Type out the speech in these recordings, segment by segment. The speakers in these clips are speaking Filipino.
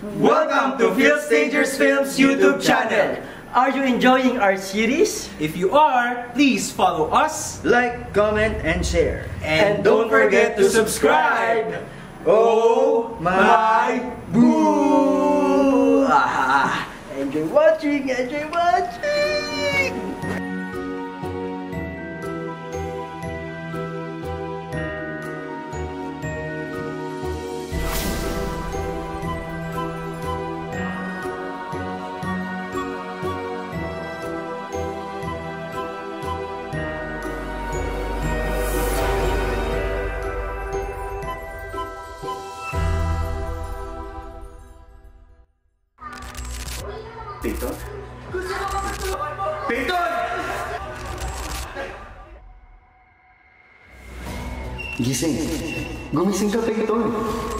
Welcome to Filmstagers Films YouTube channel. Are you enjoying our series? If you are, please follow us, Like, comment, and share. and don't forget to subscribe. Oh my boo! Enjoy watching, enjoy watching! Peyton? Peyton! Gising. Gumising ka, Peyton.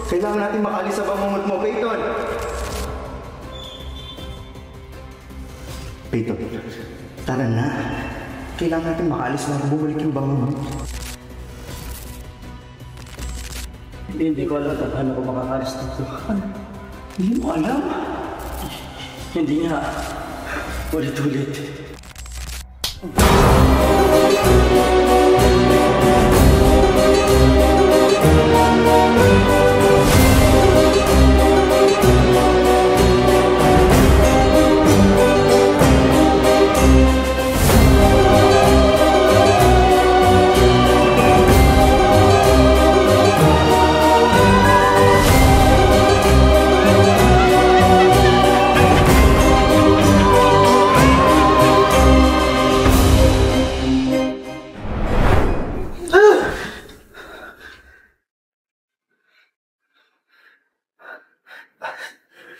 Kailangan natin makaalis sa pamungot mo, Peyton. Peyton, tara na. Kailangan natin makaalis na bumalik yung bangungot. Hindi ko alam kung paano ko makakalis dito. Hindi mo alam? Hindi nga. Ulit-ulit.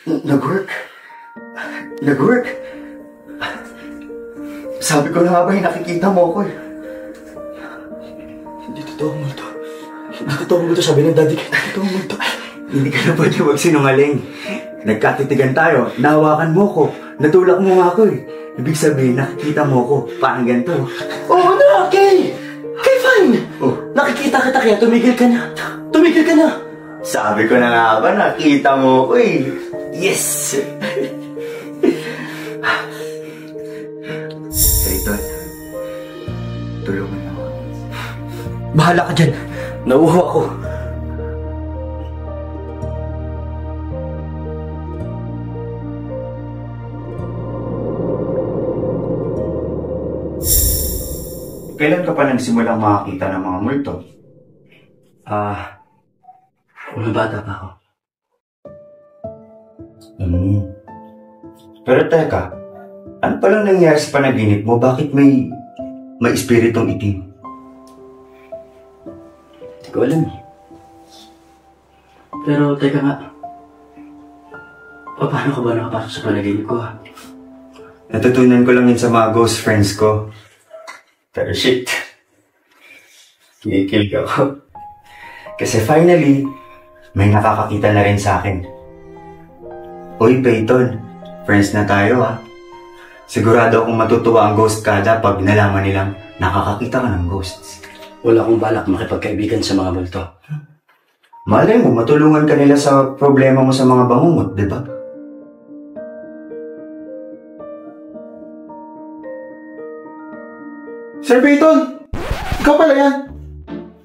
Nag-work. Nag-work. Sabi ko na nga ba yung nakikita mo ko eh. Hindi totoo mo ito. Hindi totoo mo ito. Sabi ng daddy ko, hindi totoo mo ito. Hindi ka na pwede magsinungaling. Nagkatitigan tayo, nahawakan mo ko, natulak mo nga ako eh. Ibig sabihin, nakikita mo ko, parang ganito. Oo na, Kay! Kay, fine! Oh. Nakikita kita kaya tumigil ka na. Tumigil ka na. Sabi ko na nga ba, nakita mo ko eh. Yes! Peyton, tulungan mo ako. Bahala ka dyan. Nauho ako. Kailan ka pa nagsimulang makakita ng mga multo? Mga bata pa ako. Pero teka, ano palang nangyari sa panaginip mo? Bakit may espiritong itim? Hindi ko alam eh. Pero teka nga. Paano ka ba nakapasok sa panaginip ko ha? Natutunan ko lang yun sa mga ghost friends ko. Pero shit, kinikilig ako. Kasi finally, may nakakakita na rin sa akin. Uy, Peyton, friends na tayo ha. Sigurado akong matutuwa ang ghost kada pag nalaman nilang nakakakita ka ng ghosts. Wala akong balak makipagkaibigan sa mga multo. Malay mo, matulungan ka nila sa problema mo sa mga bangungot, di ba? Sir Peyton! Ikaw pala yan!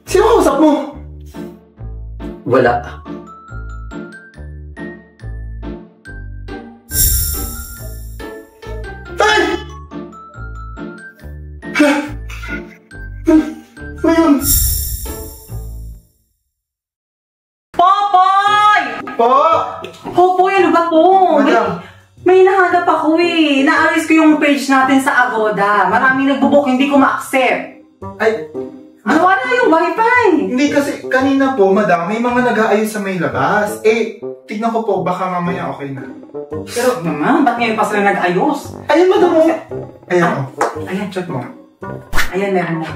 Sino kausap mo? Wala. Tay! Ano yun? Popoy! Po! Popoy, ano ba to? Madam. May hinahanap ako eh. Naalis ko yung page natin sa Agoda. Maraming nagbubok, hindi ko ma-accept. Ay, Wala yung wifi. hindi kasi kanina po, madam, may mga nag-aayos sa may labas. Eh, tignan ko po, baka mamaya okay na. Pero naman, ba't ngayon pa sila nag-ayos? Ayan, madam, oh. Ayan, oh. Ayan, Check mo. ayan, meron na.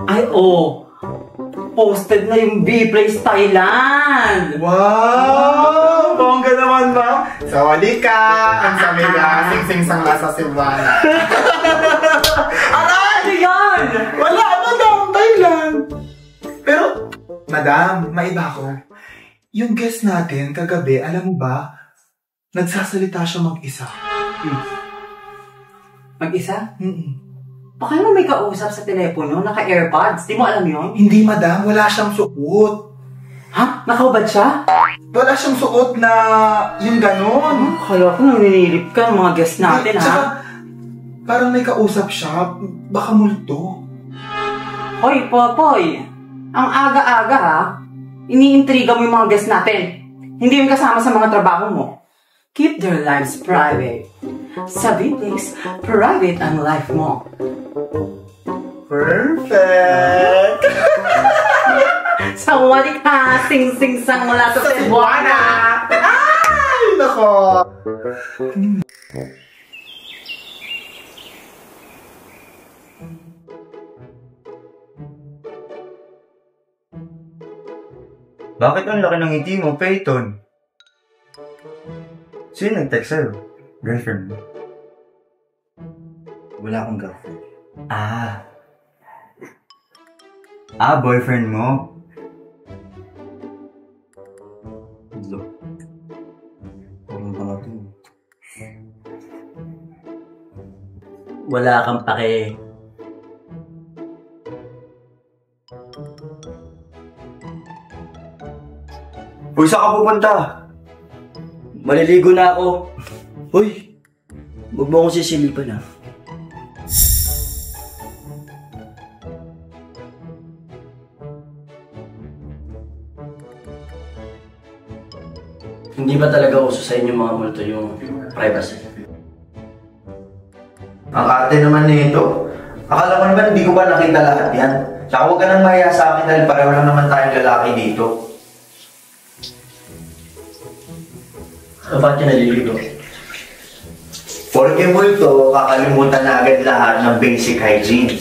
Ay, oh. Posted na yung B-Place Thailand. Wow! Bongga naman, ma'am. Sawali ka! Ang sabi na, sing-sing sang lasa Silvana. Ano yan? Wala, madam, Thailand. Pero, madam, maiba ako. yung guest natin kagabi, alam mo ba, nagsasalita siya mag-isa. Mag-isa? Mm-mm. Baka naman may kausap sa telepono, naka-airpods. Di mo alam yun? Hindi, madam. Wala siyang suot. Ha? Nakaubad siya? Wala siyang suot na yung ganon. Kala ko naninilip ka ng mga guests natin, Tsaka, ha? parang may kausap siya. Baka multo. Hoy, Popoy. Ang aga-aga, ha? Iniintriga mo yung mga guests natin. Hindi yung kasama sa mga trabaho mo. Keep their lives private. Sa Vitex, private ang life mo. Perfect! Sa walikha, sing-sing-sang mula sa Cebuana. Ay, nako! Bakit ang laki ng ngiti mo, Peyton? Sino nag-text sa'yo? Girlfriend mo? Wala akong girlfriend. Boyfriend mo? Look. Parang ba natin? Wala kang pake. Uy, saan ka pupunta? Maliligo na ako. Hoy, huwag mo akong sisilipan, ha? Hindi ba talaga uso sa inyo mga multo yung privacy? Ang arte naman nito. Akala mo naman hindi ko ba nakita lahat yan? Tsaka huwag ka nang mahiya sa akin dahil pareho lang naman tayong lalaki dito. So, ba't ka naliligo? Porke multo, kakalimutan na agad lahat ng basic hygiene.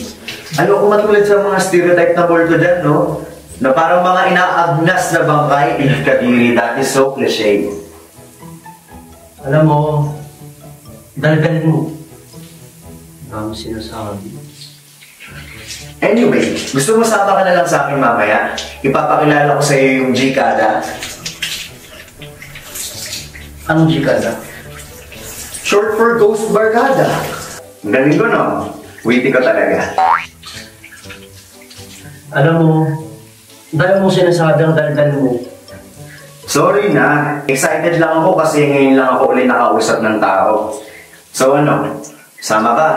Ano kung matulad sa mga stereotype na multo dyan, no? Na parang mga inaagnas na bangkay, kadiri, that is so cliche. Alam mo, dalgalin mo. Ang sinasabi. Anyway, gusto mo sama ka na lang sa akin mamaya? Ipapakilala ko sa iyo yung G-Kada. Anong G-Kada? Short for Ghost Barkada. Galing ko, no? Witty ko talaga. Alam mo, dahil mo sinasabi ang dalgal mo. Sorry na. Excited lang ako kasi ngayon lang ako ulit nakausap ng tao. So ano? Sama ka?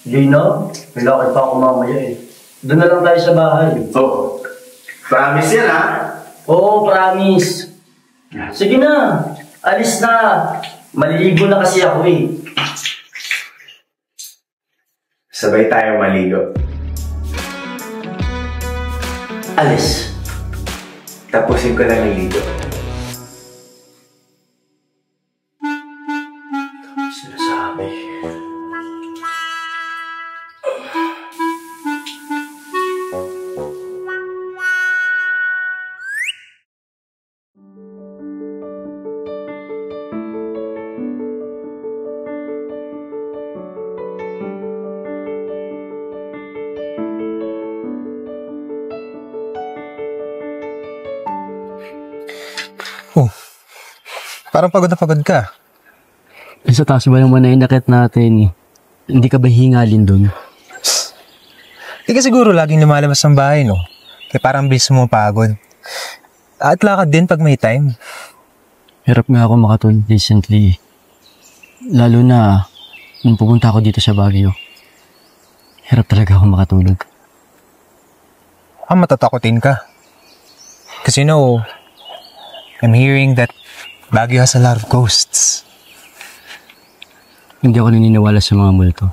Hindi na, may lakad pa ako mamaya eh. Doon na lang tayo sa bahay. Oh. Promise yan, ha? Oo, promise. Sige na, alis na. Maliligo na kasi ako eh. Sabay tayo maligo. Alis. Tapusin ko lang yung ligo. Sinasabi. Parang pagod na pagod ka. Sa taas ba naman na inakit natin? Hindi ka ba hingalin dun? Di ka siguro laging lumalabas ng bahay, no? Kaya parang bilis mo pagod. At lakad din pag may time. Hirap nga ako makatulog recently. Lalo na nung pupunta ako dito sa Baguio. Hirap talaga ako makatulog. Matatakotin ka. Kasi I'm hearing that Baguio has a lot of ghosts. Hindi ako naniniwala sa mga multo.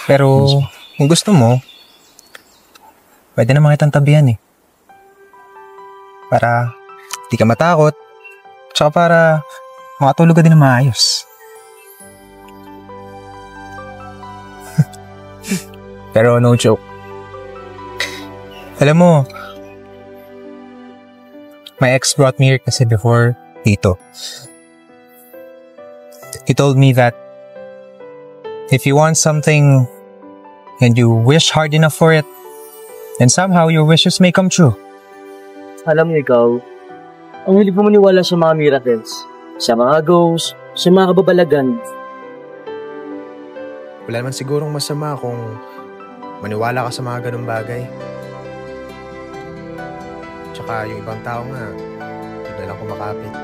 Pero kung gusto mo, pwede naman kitang tabihan eh. Para di ka matakot, tsaka para makatulog ka din na maayos. Pero no joke. Alam mo, my ex brought me here kasi before dito. He told me that if you want something and you wish hard enough for it, then somehow your wishes may come true. Alam mo ikaw, ang hilig mo maniwala sa mga miracles, sa mga ghosts, sa mga kababalagan. Wala naman sigurong masama kung maniwala ka sa mga ganung bagay. Tsaka yung ibang tao nga, hindi na lang kumakapit.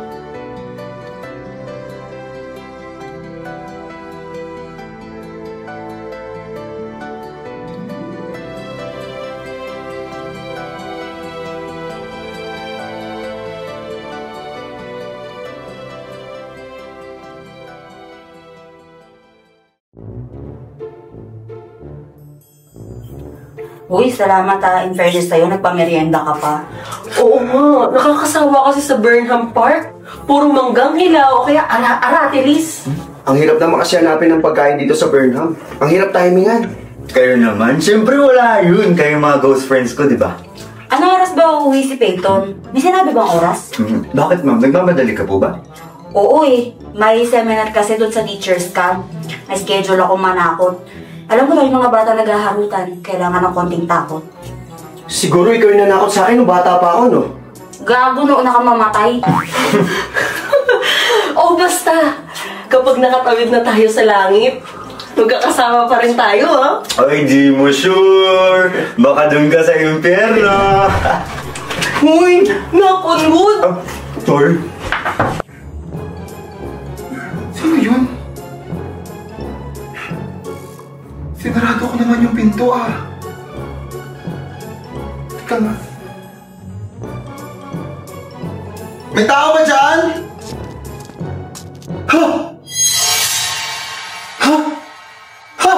Uy, salamat in fairness sa'yo, nagpamerienda ka pa. Oo nga, nakakasawa kasi sa Burnham Park. Puro manggang hilaw o kaya aratilis. Ang hirap naman kasi hanapin ng pagkain dito sa Burnham. Ang hirap timingan. Kayo naman, siyempre wala yun. Kayo mga ghost friends ko, di ba? Anong oras ba uuwi si Peyton? May sinabi bang oras? Bakit ma'am? Nagmamadali ka po ba? Oo may seminar kasi doon sa teacher's camp. May schedule ako manakot. Alam mo na yung mga bata naghaharutan, kailangan ng konting takot. Siguro ikaw yung nanakot sa akin nung bata pa ako, no? Gago noon ka mamatay. O basta, kapag nakatawid na tayo sa langit, magkakasama pa rin tayo, ha? Ay, di mo sure. Baka dun ka sa impyerno. Uy, knock on wood. Sorry. Sino yun? Sinarado ko naman yung pinto Teka nga. May tao ba dyan? Ha? Ha? Ha?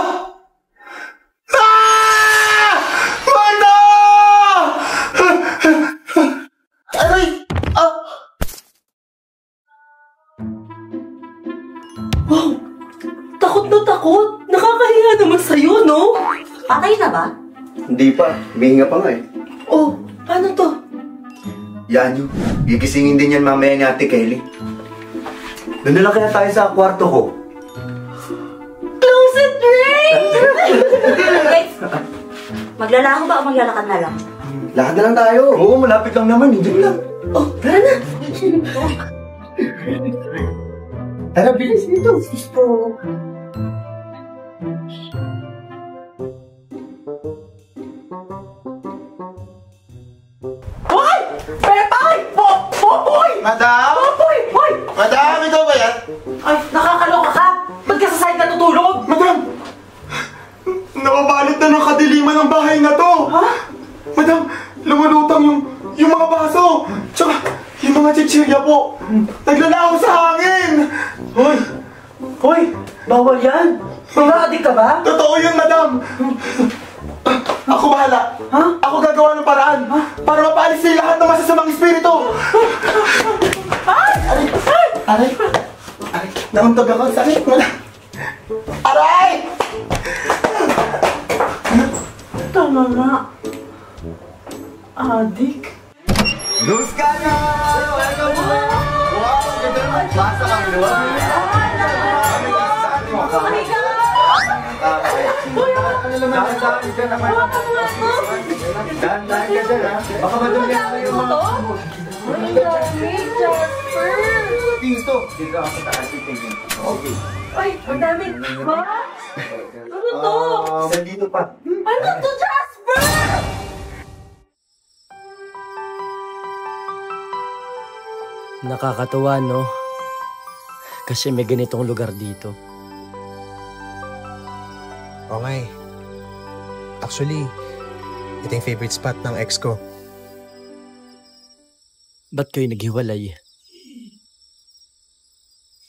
Ah! Marta! Aray! Wow, takot na takot. Nakakahiya naman sa'yo, no? Patay na ba? Hindi pa. Humihinga pa nga eh. Oh, paano to? Yan yun. Gigisingin din yan mamaya ni Ate Kelly. Doon na lang kaya tayo sa kwarto ko. Close it, Ray! Wait. Maglalaho ba o maglalakad na lang? Lakad na lang tayo. Oo, malapit lang naman. Hindi lang. Oh, tara na. Tara, bilis dito. Gusto. Hoy! Pepay! Popoy! Madam? Popoy! Hoy! Madam, ikaw ba yan? Ay, nakakaloka ka! Ba't ka sa side natutulog? Madam! Nakabalot na ng kadiliman ng bahay na to! Ha? Madam, lumulutang yung mga baso! Tsaka, yung mga chichirya po! Naglalaho sa hangin! Hoy! Hoy! Bawal yan! Mga adik ka ba? Totoo yun, madam! Ako bahala! Ha? Ako gagawa ng paraan! Para mapaalis na lahat ng masasamang espiritu! Ay! Aray! Aray! Aray! Nauntog ako! Sakit! Aray! Tama nga. Adik. Ghost ka na! Welcome po! Wow! Ganda naman! Basa kang luwag! Baka madumi ako yung mga Ang dami, Jasper! Dito! Dito ako sa taas titingin. Okay. Ay, ang dami! Ma? Ano to? Nandito pa. Ano to, Jasper? Nakakatuwa, no? Kasi may ganitong lugar dito. Okay. Actually, ito yung favorite spot ng ex ko. Ba't kayo naghiwalay?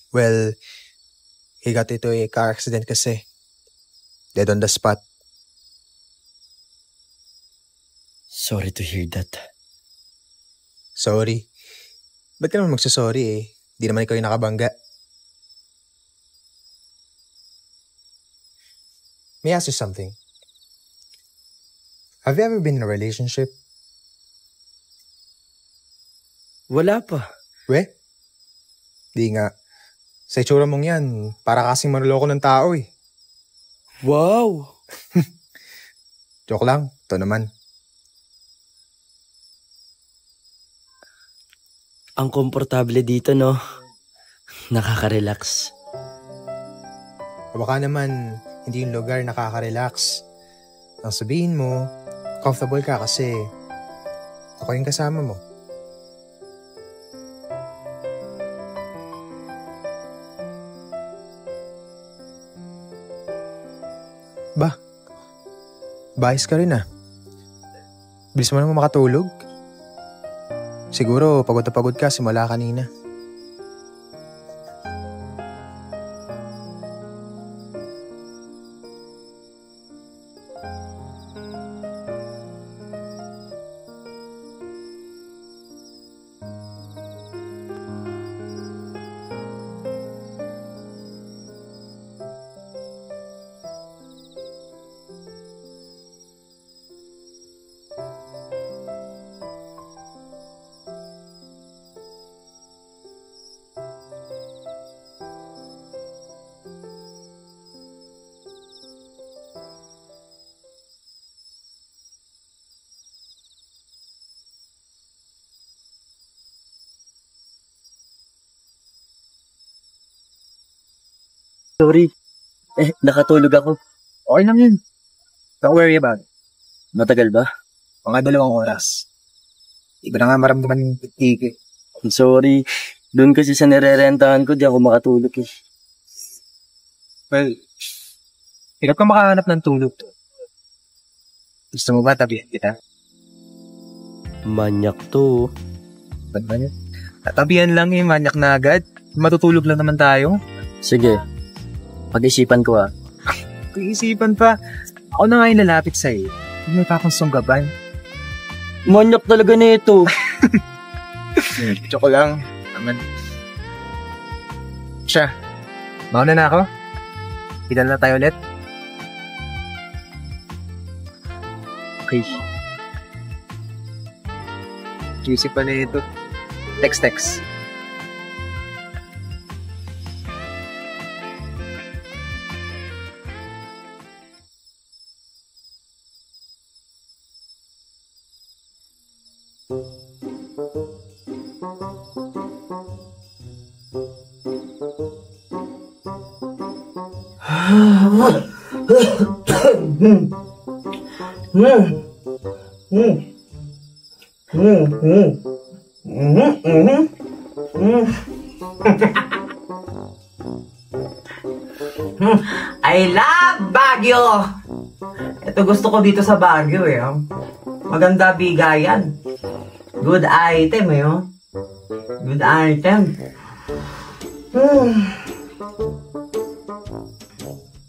Well, he got into a car accident kasi. Dead on the spot. Sorry to hear that. Sorry. Ba't ka naman magsasorry eh? Di naman ikaw yung nakabangga. May I ask you something? Have you ever been in a relationship? Wala pa. We? Di nga. Sa itsura mong yan, para kasing manloloko ng tao eh. Wow! Joke lang. Ito naman. Ang komportable dito, no? Nakaka-relax. Baka naman, hindi yung lugar nakaka-relax. Ang sabihin mo, comfortable ka kasi ako yung kasama mo. Ba, bayis ka rin ah. Bilis mo naman makatulog. Siguro pagod na pagod ka simula kanina. Sorry. Nakatulog ako. Okay lang yun. Don't worry about it. Matagal ba? Mga 2 oras. Di ko na nga maramdaman yung tiki. Sorry. Doon kasi sa nirerentahan ko, di ako makatulog eh. Well, hirap ka makahanap ng tulog. Gusto mo ba tabihan kita? Manyak to. Ba't ba yun? Tatabihan lang eh, manyak na agad. Matutulog lang naman tayo. Sige. Pag-isipan ko ah. Pag-isipan pa. Ako na nga yung lalapit sa'yo. Huwag may kakonsong gabay. Manyak talaga na ito. Tsoko lang. Naman. Siya. Mauna na ako. Kita na tayo ulit. Okay. Juicy pa na ito. Text. I love Baguio! Ito gusto ko dito sa Baguio eh. Maganda bigayan. Good item eh. Good item.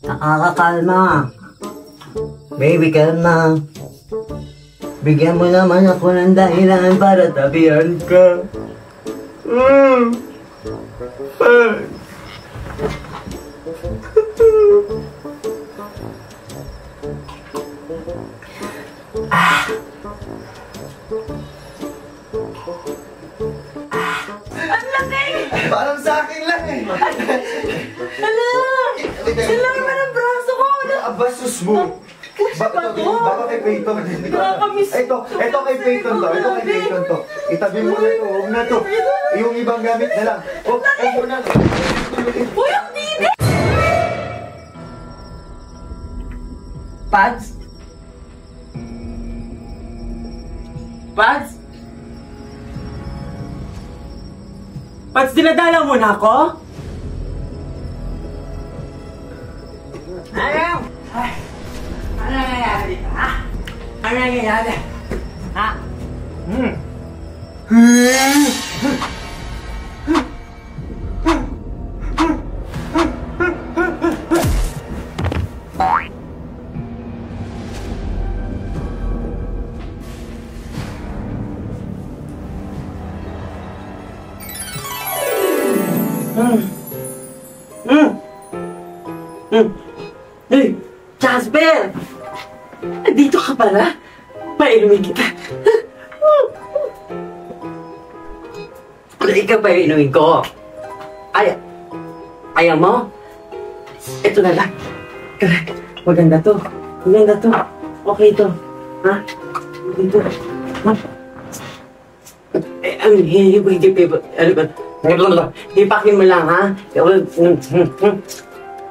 Nakakakalma. Baby, kalma. Bigyan mo naman ako ng dahilan para tabihan ka. Ang laki! Parang sa akin lang eh. Hala! Sila naman ang braso ko! Abasus mo! Baka kay Peyton. Ito kay Peyton to. Ito kay Peyton to. Itabi mo na ito. Huwag na to. Yung ibang gamit na lang. Huwag mo na. Uy, ang titi! Pads? Pads? Pads, dinadala mo na ako? Ano? Ano nangyayari dito, ha? Ano nangyayari? Ha? Hey, Jasper! Dito ka pala? Painumin kita. Ikaw pa yung inumin ko. Ayaw mo? Ito na lang. Maganda to. Maganda to. Okay to. Ha? Dito. Ha? Hipakin mo lang, ha?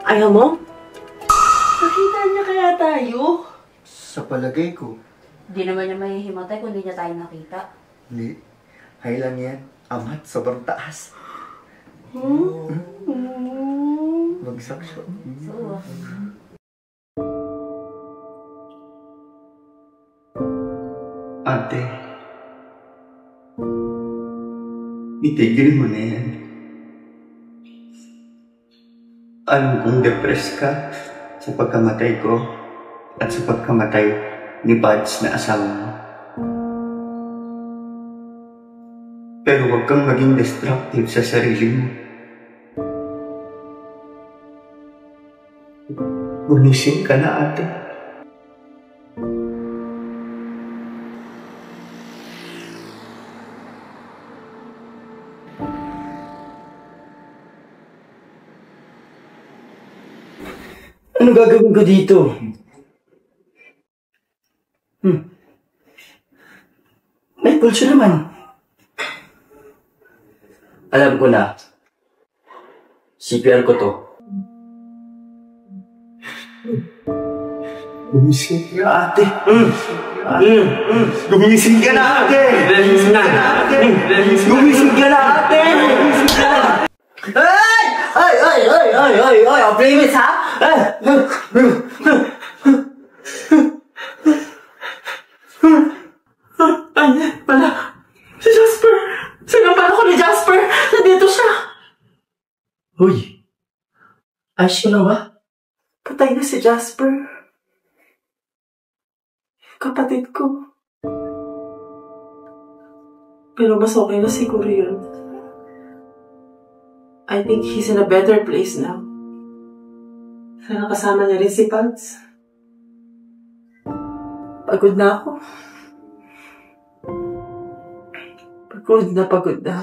Ayaw mo? Nakita niya kaya tayo? Sa palagay ko, Hindi naman niya mahihimatay kung hindi niya tayo nakita. hindi. Hay lang yan. Amat, sobrang taas. Bagsak siya. So, Ate, itigil mo na yan. Alam kong depressed ka sa pagkamatay ko at sa pagkamatay ni Buds na asawa mo. Pero huwag kang maging destructive sa sarili mo. Gumising ka na, ate. Ano gagawin ko dito? May pulso naman. Alam ko na. CPR ko to. Gumising ka, ate. Gumising ka na, ate. Gumising ka na, ate. Gumising ka na, ate. Ay! Ang playmates, ha? Ay, pala. Si Jasper! Sinampala ko ni Jasper! Nandito siya! Uy! Ayos ka lang ba? Patay na si Jasper. Kapatid ko. Pero mas okay na siguro yun. I think he's in a better place now. Sana kasama niya rin si Pads. Pagod na ako. Pagod na.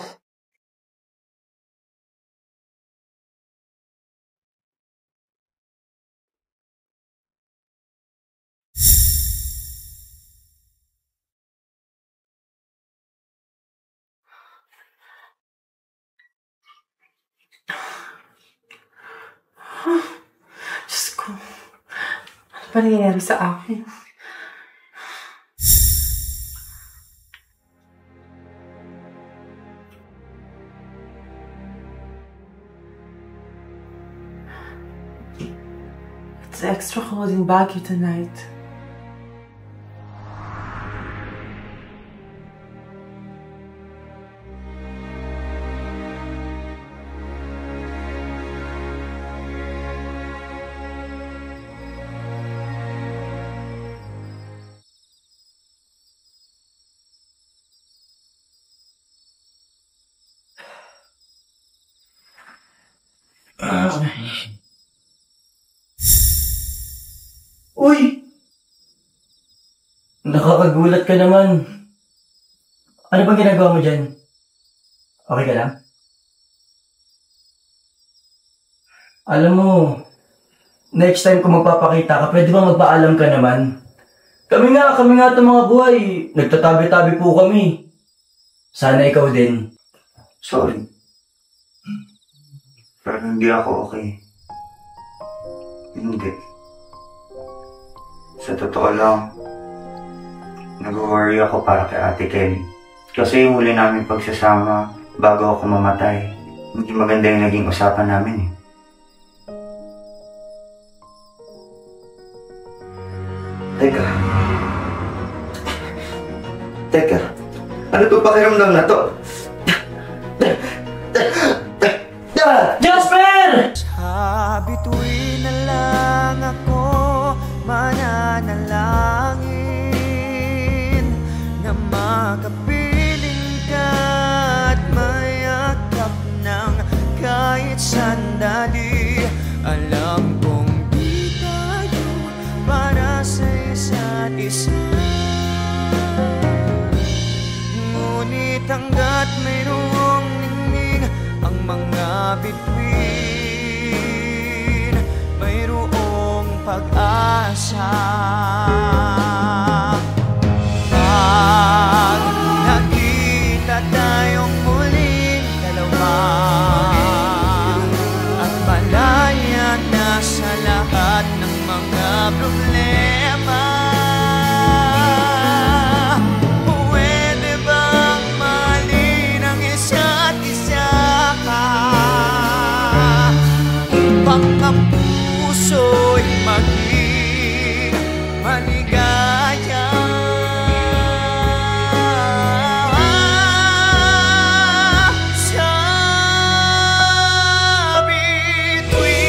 Diyos ko. Ano ba nangyayari sa akin? It's extra cold in Baguio tonight. Uy! Nakakagulat ka naman. Ano bang ginagawa mo dyan? Okay ka lang? Alam mo, next time kung magpapakita ka, pwede bang magpaalam ka naman? Kami nga itong mga buhay. Nagtatabi-tabi po kami. Sana ikaw din. Sorry. Pero hindi ako okay. Hindi. Sa totoo lang, nag-worry ako para kay Ate Kelly. Kasi yung huli namin pagsasama, bago ako mamatay, hindi maganda yung naging usapan namin eh. Teka, ano to pakiramdam na to? Jasper! Bituin na lang ako mananalangin na makapiling ka at mayakap ng kahit sandali. Alam kong di tayo para sa isa't isa, ngunit hanggat mayroong ningning ang mga bituin, mayroong pag-asa. Pag nakita tayo ang puso'y maging maligaya.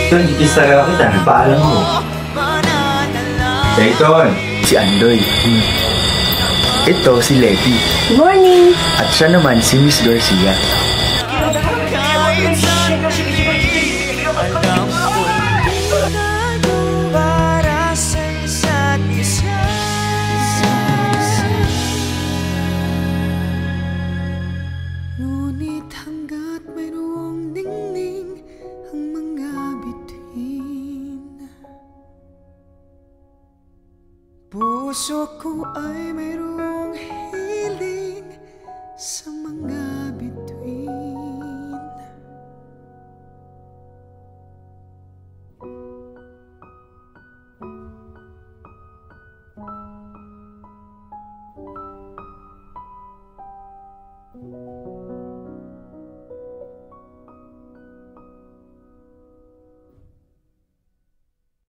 Ton, ikis talaga kita. Nagpaalam mo. Peyton, si Andoy. Ito si Letty. Morning! At siya naman si Miss Garcia. Para sa isa't isa. Ngunit hanggat mayroong ningning ang mga bituin, puso ko ay mayroong hiling sa